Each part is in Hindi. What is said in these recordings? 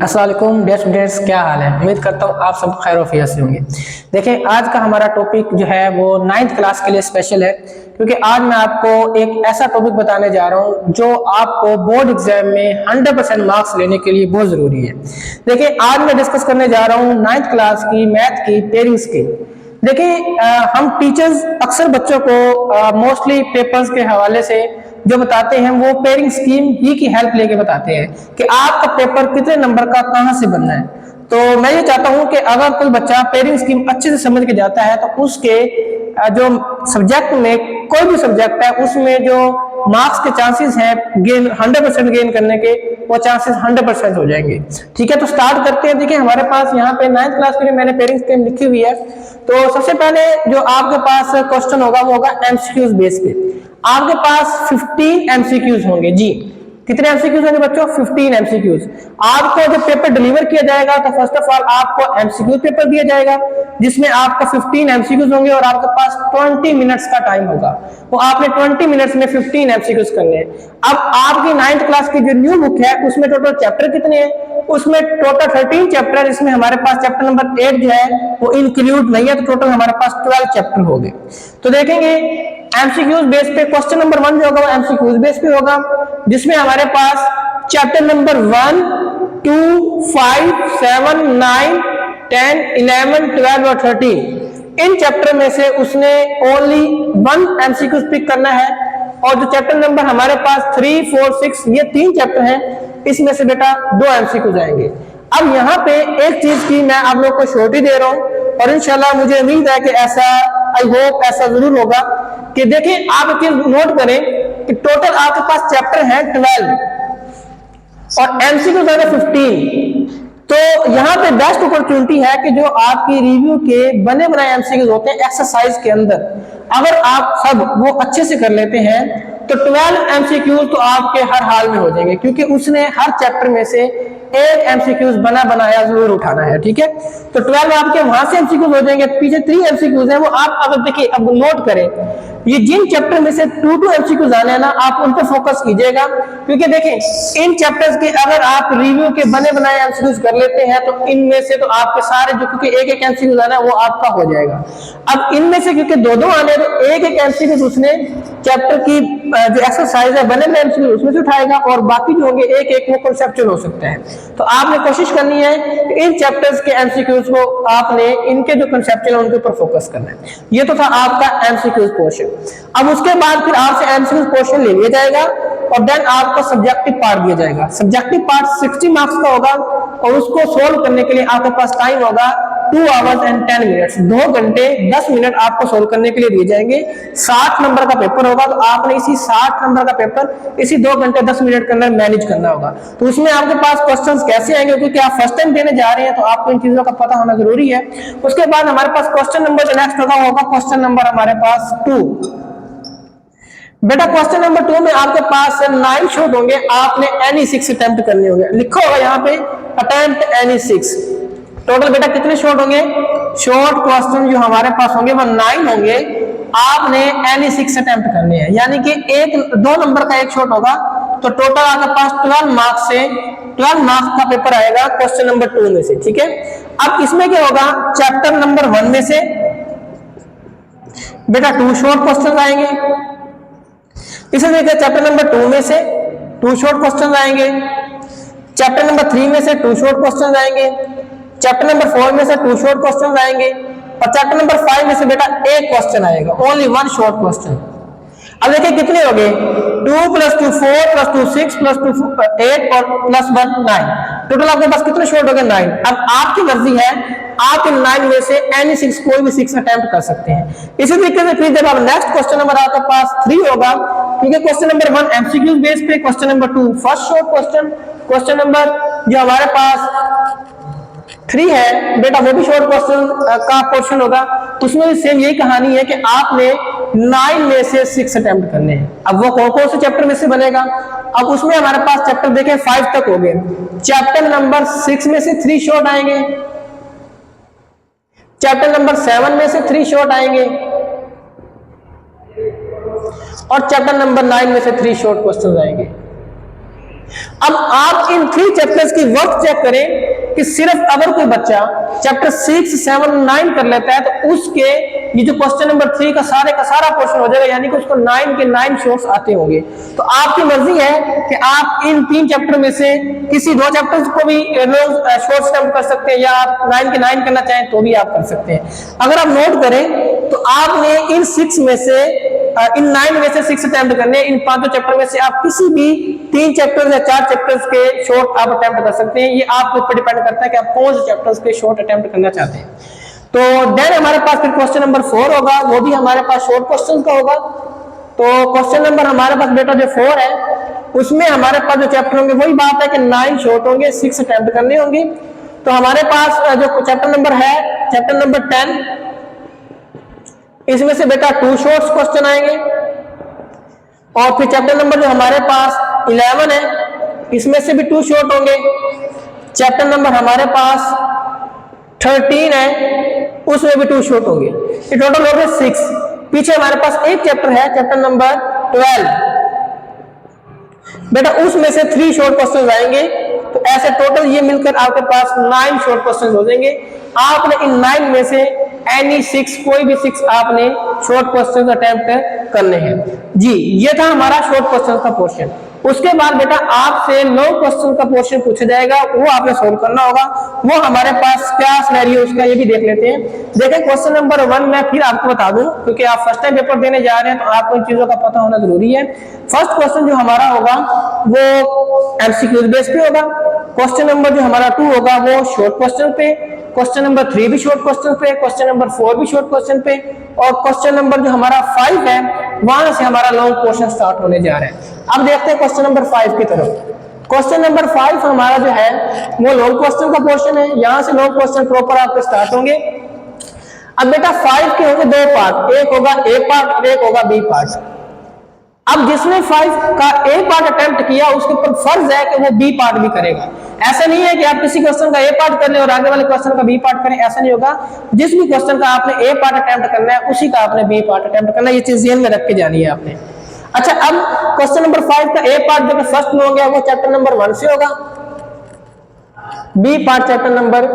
अस्सलाम वालेकुम डियर स्टूडेंट्स, क्या हाल है। उम्मीद करता हूँ आप सब खैर वफियत से होंगे। देखिए, आज का हमारा टॉपिक जो है वो 9th क्लास के लिए स्पेशल है, क्योंकि आज मैं आपको एक ऐसा टॉपिक बताने जा रहा हूँ जो आपको बोर्ड एग्जाम में 100% मार्क्स लेने के लिए बहुत जरूरी है। देखिए, आज मैं डिस्कस करने जा रहा हूँ 9th क्लास की मैथ की पेयरिंग स्कीम। देखिए, हम टीचर्स अक्सर बच्चों को मोस्टली पेपर्स के हवाले से जो बताते हैं वो पेयरिंग स्कीम ही की हेल्प लेके बताते हैं कि आपका पेपर कितने नंबर का कहां से बनना है। तो मैं ये चाहता हूं कि अगर कोई बच्चा पेयरिंग स्कीम अच्छे से समझ के जाता है तो उसके जो सब्जेक्ट में कोई भी सब्जेक्ट है उसमें जो मार्क्स के चांसेस हैं गेन 100% गेन करने के, वो चांसेस 100% हो जाएंगे। ठीक है, तो स्टार्ट करते हैं। देखिए, हमारे पास यहाँ पे 9th क्लास के लिए मैंने पेयरिंग स्कीम लिखी हुई है। तो सबसे पहले जो आपके पास क्वेश्चन होगा वो होगा एमसीक्यूज बेस पे। आपके पास 15 एमसीक्यूज होंगे। जी, कितने एमसीक्यूज होंगे बच्चों? 15 एमसीक्यूज। आपको जब पेपर डिलीवर किया जाएगा तो फर्स्ट ऑफ ऑल आपको एमसीक्यू पेपर दिया जाएगा जिसमें आपका 15 एमसीक्यूज होंगे और आपके पास 20 मिनट्स का टाइम होगा। तो आपने 20 मिनट्स में 15 एमसीक्यूज करने हैं। अब आपकी 9th क्लास की जो न्यू बुक है उसमें टोटल चैप्टर कितने हैं? उसमें टोटल 13 चैप्टर, इसमें हमारे पास चैप्टर नंबर 8 जो है वो इंक्लूड नहीं है, तो टोटल हमारे पास 12 चैप्टर हो गए। तो देखेंगे एमसीक्यूज बेस पे क्वेश्चन नंबर 1 जो होगा वो एमसीक्यूज बेस पे होगा, जिसमें हमारे पास चैप्टर नंबर 1, 2, 5, 7, 9, 10, 11, 12 और 13 इन चैप्टर में से उसने ओनली 1 एमसीक्यूज पिक करना है। और जो चैप्टर नंबर हमारे पास 3, 4, 6 ये 3 चैप्टर हैं, इसमें से बेटा 2 एमसीक्यूज आएंगे। अब यहाँ पे एक चीज की मैं आप लोग को श्योरिटी दे रहा हूँ और इंशाल्लाह मुझे उम्मीद है कि ऐसा, आई होप ऐसा जरूर होगा कि देखिए आप एक चीज नोट करें कि टोटल आपके पास चैप्टर है 12 और एमसीक्यूज है 15। तो यहाँ पे बेस्ट अपॉर्चुनिटी है कि जो आपकी रिव्यू के बने बनाए एमसीक्यूज होते हैं एक्सरसाइज के अंदर, अगर आप सब वो अच्छे से कर लेते हैं तो 12 एमसीक्यूज तो आपके हर हाल में हो जाएंगे, क्योंकि उसने हर चैप्टर में से एक एमसीक्यूज बना बनाया जरूर उठाना है। ठीक है, तो 12 आपके वहां से एमसीक्यूज हो जाएंगे। पीछे 3 एमसीक्यूज है, वो आप अगर देखिए, अब नोट करें ये जिन चैप्टर में से 2 एमसीक्यूज आने हैं ना, आप उन पर फोकस कीजिएगा, क्योंकि देखें इन चैप्टर्स के अगर आप रिव्यू के बने बनाए एमसीक्यूज कर लेते हैं तो इनमें से तो आपके सारे जो, क्योंकि एक एमसीक्यूज आना है वो आपका हो जाएगा। अब इनमें से क्योंकि 2 आने तो एक एमसीक्यूज उसने चैप्टर की जो एक्सरसाइज है बने बनाए एमसीक्यूज उसमें से उठाएगा और बाकी जो होंगे एक वो कॉन्सेप्चुअल हो सकते हैं। तो आपने कोशिश करनी है कि इन चैप्टर्स के एमसीक्यूज को आपने इनके जो कंसेप्चुअल है उनके ऊपर फोकस करना है। ये तो था आपका एमसीक्यूज पोर्शन। अब उसके बाद फिर आपसे एमसीक्यूज पोर्शन ले लिया जाएगा और देन आपको सब्जेक्टिव पार्ट दिया जाएगा। सब्जेक्टिव पार्ट 60 मार्क्स का होगा और उसको सोल्व करने के लिए आपके पास टाइम होगा 2 hours and 10 minutes, 2 घंटे 10 मिनट आपको सोल्व करने के लिए दिए जाएंगे। 60 नंबर का पेपर होगा, तो आपने इसी 60 नंबर का पेपर इसी 2 घंटे 10 मिनट के अंदर मैनेज करना होगा। तो उसमें आपके पास क्वेश्चंस कैसे आएंगे, क्योंकि आप फर्स्ट टाइम देने जा रहे हैं तो आपको इन चीजों का पता होना जरूरी है। उसके बाद हमारे पास क्वेश्चन नंबर जो नेक्स्ट होगा क्वेश्चन नंबर हमारे पास 2। बेटा क्वेश्चन नंबर 2 में आपके पास 9 शॉट होंगे, आपने एनी 6 अटेम्प्ट करने होंगे। लिखा होगा यहाँ पे अटेम्प्ट एनी 6। टोटल बेटा कितने शॉट होंगे? शॉर्ट क्वेश्चन जो हमारे पास होंगे वो 9 होंगे, आपने एनी 6 अटेम्प्ट करने हैं, यानी कि 2 नंबर का एक शॉट होगा। तो टोटल आपके पास 12 मार्क्स से 12 मार्क्स का पेपर आएगा क्वेश्चन नंबर 2 में से। ठीक है, अब इसमें क्या होगा? चैप्टर नंबर 1 में से बेटा 2 शॉर्ट क्वेश्चन आएंगे। इसे देखिए चैप्टर नंबर 2 में से 2 शॉर्ट क्वेश्चन आएंगे। चैप्टर नंबर 3 में से 2 शॉर्ट क्वेश्चन आएंगे। चैप्टर नंबर 4 में से 2 शॉर्ट क्वेश्चन आएंगे और चैप्टर नंबर 5 में से बेटा एक क्वेश्चन आएगा, ओनली 1 शॉर्ट क्वेश्चन। अब देखिए कितने हो गए? 2 + 2 4 + 2 6 + 2 8 और +1 9। टोटल आपके पास कितने शॉर्ट हो गए? 9। अब आपकी मर्जी है, आप इन 9 में से एनी 6 कोई भी 6 अटेम्प्ट कर सकते हैं। इसी तरीके से फिर जब आप नेक्स्ट क्वेश्चन नंबर आपके पास 3 होगा, क्योंकि क्वेश्चन नंबर 1 एमसीक्यूज बेस पे, question number 2 first short question, question number जो हमारे पास 3 है बेटा वो भी शॉर्ट क्वेश्चन का पोर्शन होगा। उसमें भी सेम यही कहानी है कि आपने 9 में से 6 अटेम्प्ट करने हैं। अब वो कौन से चैप्टर में से बनेगा? अब उसमें हमारे पास चैप्टर देखें 5 तक हो गए। चैप्टर नंबर 6 में से 3 शॉर्ट आएंगे, चैप्टर नंबर 7 में से 3 शॉर्ट आएंगे और चैप्टर नंबर 9 में से 3 शॉर्ट क्वेश्चन आएंगे। अब आप इन 3 चैप्टर्स की वर्क चेक करें कि सिर्फ अगर कोई बच्चा चैप्टर 6, 7, 9 कर लेता है तो उसके ये जो क्वेश्चन नंबर 3 का सारा पोर्शन हो जाएगा, यानी कि उसको 9 के 9 शॉर्ट्स आते होंगे। तो आपकी मर्जी है कि आप इन 3 चैप्टर में से किसी 2 चैप्टर्स को भी शॉर्ट्स अटेम्प्ट कर सकते हैं, या आप 9 के 9 करना चाहें तो भी आप कर सकते हैं। अगर आप नोट करें तो आपने इन 6 में से इन 9 में से 6 अटेम्प्ट करने, इन 5 चैप्टर में से आप किसी भी 3 चैप्टर या 4 चैप्टर्स के शॉर्ट आप अटेम्प्ट कर सकते हैं। ये आपके ऊपर डिपेंड करता है कि आप कौन से चैप्टर्स के शॉर्ट अटेम्प्ट करना चाहते हैं। तो देन हमारे पास फिर क्वेश्चन नंबर 4 होगा, वो भी हमारे पास शॉर्ट क्वेश्चन का होगा। तो क्वेश्चन नंबर हमारे पास बेटा जो 4 है उसमें हमारे पास जो चैप्टर होंगे वही बात है कि 9 शॉर्ट होंगे, 6 अटेम्प्ट करने होंगे। तो हमारे पास जो चैप्टर नंबर है, चैप्टर नंबर 10, इसमें से बेटा 2 शॉर्ट्स क्वेश्चन आएंगे। और फिर चैप्टर नंबर जो हमारे पास 11 है इसमें से भी 2 शॉर्ट होंगे। चैप्टर नंबर हमारे पास 13 है उसमें भी 2 शॉर्ट होंगे। ये टोटल हो गए 6। पीछे हमारे पास एक चैप्टर है, चैप्टर नंबर 12, बेटा उसमें से 3 शॉर्ट क्वेश्चन आएंगे। तो ऐसे टोटल ये मिलकर आपके पास 9 शॉर्ट क्वेश्चन हो जाएंगे। आपने इन 9 में से एनी 6, कोई भी 6 आपने शॉर्ट क्वेश्चन अटेम्प्ट करने हैं। जी, ये था हमारा शॉर्ट क्वेश्चन का पोर्शन। उसके बाद बेटा आपसे लॉन्ग क्वेश्चन का पोर्शन पूछा जाएगा, वो आपने सोल्व करना होगा। वो हमारे पास क्या सिनेरियो उसका ये भी देख लेते हैं। देखिए क्वेश्चन नंबर 1 मैं फिर आपको बता दूं, क्योंकि आप फर्स्ट टाइम पेपर देने जा रहे हैं तो आपको इन चीजों का पता होना जरूरी है। फर्स्ट क्वेश्चन जो हमारा होगा वो एमसीक्यू बेस पे होगा। क्वेश्चन नंबर जो हमारा 2 होगा वो शॉर्ट क्वेश्चन पे, क्वेश्चन नंबर 3 भी शॉर्ट क्वेश्चन पे, क्वेश्चन नंबर 4 भी शॉर्ट क्वेश्चन पे, और क्वेश्चन नंबर जो हमारा 5 है वहां से हमारा लॉन्ग पोर्शन स्टार्ट होने जा रहा है। अब देखते हैं क्वेश्चन नंबर 5 की तरफ। क्वेश्चन नंबर 5 हमारा जो है वो लॉन्ग क्वेश्चन का पोर्शन है। यहां से लॉन्ग क्वेश्चन प्रॉपर आपके स्टार्ट होंगे। अब बेटा 5 के होंगे 2 पार्ट, एक होगा ए पार्ट और एक होगा बी पार्ट। अब जिसने 5 का ए पार्ट अटेम्प्ट किया उसके ऊपर फर्ज है कि वो बी पार्ट भी करेगा। ऐसा नहीं है कि आप किसी क्वेश्चन का ए पार्ट कर लें और आगे वाले क्वेश्चन का बी पार्ट करें, ऐसा नहीं होगा। जिस भी क्वेश्चन का आपने ए पार्ट अटेम्प्ट करना है उसी का आपने बी पार्ट अटेम्प्ट करना है। ये चीज ध्यान में रख के जानी है आपने। अच्छा, अब क्वेश्चन नंबर 5 का ए पार्ट जो फर्स्ट में हो गया वो चैप्टर नंबर 1 से होगा, बी पार्ट चैप्टर नंबर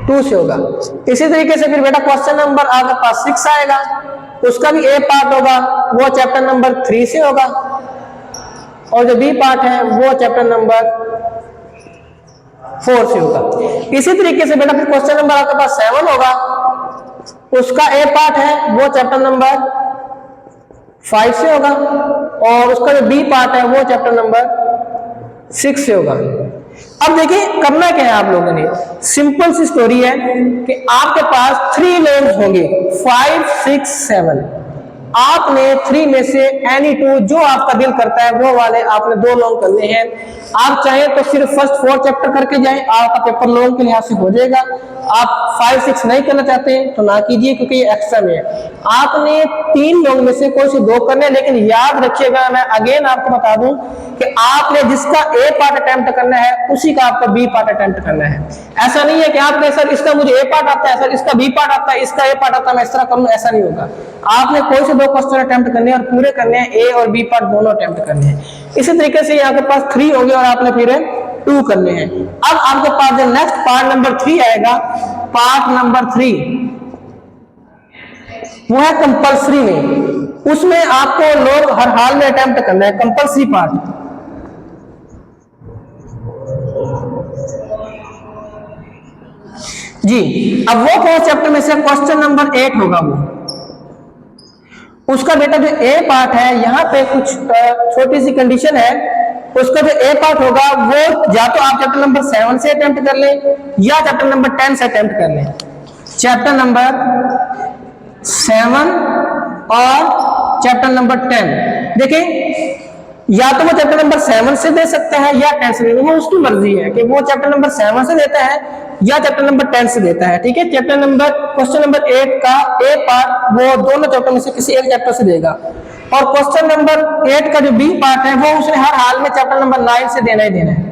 2 से होगा। इसी तरीके से फिर बेटा क्वेश्चन नंबर आपके पास 6 आएगा, उसका भी ए पार्ट होगा, वो चैप्टर नंबर 3 से होगा, और जो बी पार्ट है वो चैप्टर नंबर 4 से होगा। इसी तरीके से बेटा फिर क्वेश्चन नंबर आपके पास 7 होगा, उसका ए पार्ट है वो चैप्टर नंबर 5 से होगा, और उसका जो बी पार्ट है वो चैप्टर नंबर 6 से होगा। अब देखिए करना क्या है आप लोगों ने, सिंपल सी स्टोरी है कि आपके पास 3 लॉन्ग्स होंगे, 5, 6, 7। आपने 3 में से एनी 2 जो आपका दिल करता है वो वाले आपने 2 लॉन्ग करने हैं। आप चाहें तो सिर्फ फर्स्ट 4 चैप्टर करके जाएं, आपका पेपर लॉन्ग के लिहाज से हो जाएगा। आप 5, 6 नहीं करना चाहते हैं तो ना कीजिए, क्योंकि ये एक्स्ट्रा में है। आपने 3 लॉन्ग में से कोई से 2 करने हैं, लेकिन याद रखिएगा, मैं अगेन आपको बता दूं कि आपने जिसका ए पार्ट अटेम्प्ट करना है उसी का आपको बी पार्ट अटेम्प्ट करना है। ऐसा नहीं है कि आपने सर इसका मुझे ए पार्ट आता है, सर इसका बी पार्ट आता है, इसका ए पार्ट आता है, मैं इस तरह करूं, ऐसा नहीं होगा। आपने कोई से 2 क्वेश्चन अटेम्प्ट करने हैं और पूरे करने हैं, ए और बी पार्ट दोनों अटेम्प्ट करने हैं। इसी तरीके से आपके पास 3 होंगे और आपने फिर 2 करने हैं। अब आपके पास जो नेक्स्ट पार्ट नंबर 3 आएगा, पार्ट नंबर 3 वो है कंपल्सरी में। उसमें आपको लोग हर हाल में अटेम्प्ट करना है, कंपल्सरी पार्ट। जी, अब वो कौन चैप्टर में से क्वेश्चन नंबर 8 होगा, वो उसका बेटा जो ए पार्ट है, यहाँ पे कुछ छोटी सी कंडीशन है। उसका जो ए पार्ट होगा वो या तो आप चैप्टर नंबर 7 से अटेम्प्ट कर लें या चैप्टर नंबर 10 से अटेम्प्ट कर लें। चैप्टर नंबर 7 और चैप्टर नंबर 10, देखिए या तो वो चैप्टर नंबर 7 से दे सकता है या 10 से देता है, वो उसकी मर्जी है कि वो चैप्टर नंबर 7 से देता है या चैप्टर नंबर 10 से देता है। ठीक है, चैप्टर नंबर क्वेश्चन नंबर 8 का ए पार्ट वो दोनों चैप्टर में से किसी एक चैप्टर से देगा, और क्वेश्चन नंबर 8 का जो बी पार्ट है वो उसने हर हाल में चैप्टर नंबर 9 से देना ही देना है।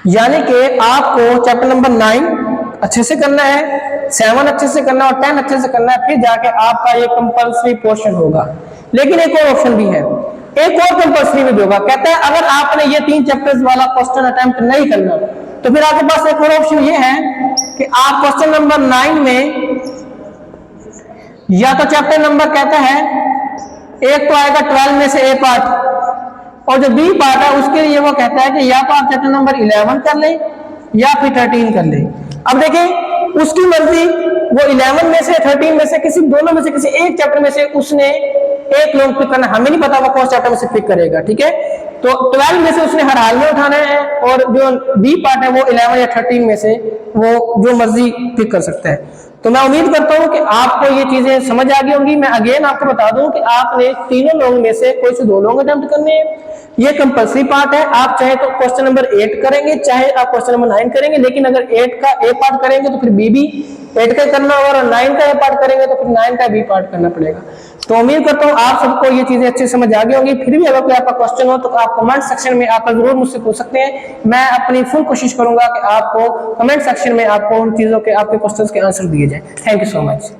यानी कि आपको चैप्टर नंबर 9 अच्छे से करना है, 7 अच्छे से करना है और 10 अच्छे से करना है, फिर जाके आपका ये कंपल्सरी पोर्शन होगा। लेकिन एक और ऑप्शन भी है, एक और कंपल्सरी भी होगा, कहता है अगर आपने ये 3 चैप्टर्स वाला क्वेश्चन अटेम्प्ट नहीं करना तो फिर आपके पास एक और ऑप्शन ये है कि आप क्वेश्चन नंबर 9 में या तो चैप्टर नंबर कहता है एक तो आएगा 12 में से ए पार्ट, और जो बी पार्ट है उसके लिए वो कहता है कि या तो आप चैप्टर नंबर 11 कर लें या फिर 13 कर लें। अब देखें उसकी मर्जी, वो 11 में से 13 में से किसी दोनों में से किसी एक चैप्टर में से उसने एक लॉन्ग पिक करना, हमें नहीं पता वो कौन चैप्टर में से पिक करेगा, ठीक है। तो 12 में से उसने हर हाल में उठाना है, और जो बी पार्ट है वो 11 या 13 में से वो जो मर्जी पिक कर सकता है। तो मैं उम्मीद करता हूं कि आपको ये चीजें समझ आ गई होंगी। मैं अगेन आपको बता दूं कि आपने तीनों लॉन्ग में से कोई से 2 लॉन्ग अटेम्प्ट करने हैं, ये कंपल्सरी पार्ट है। आप चाहे तो क्वेश्चन नंबर 8 करेंगे, चाहे आप क्वेश्चन नंबर 9 करेंगे, लेकिन अगर 8 का ए पार्ट करेंगे तो फिर बी भी 8 का करना होगा, और 9 का ए पार्ट करेंगे तो फिर 9 का बी पार्ट करना पड़ेगा। तो उम्मीद करता हूँ आप सबको ये चीजें अच्छी समझ आ गई होंगी। फिर भी अगर कोई आपका क्वेश्चन हो तो आप कमेंट सेक्शन में आकर जरूर मुझसे पूछ सकते हैं। मैं अपनी फुल कोशिश करूंगा कि आपको कमेंट सेक्शन में आपको उन चीजों के आपके क्वेश्चंस के आंसर दिए जाए। Thank you so much.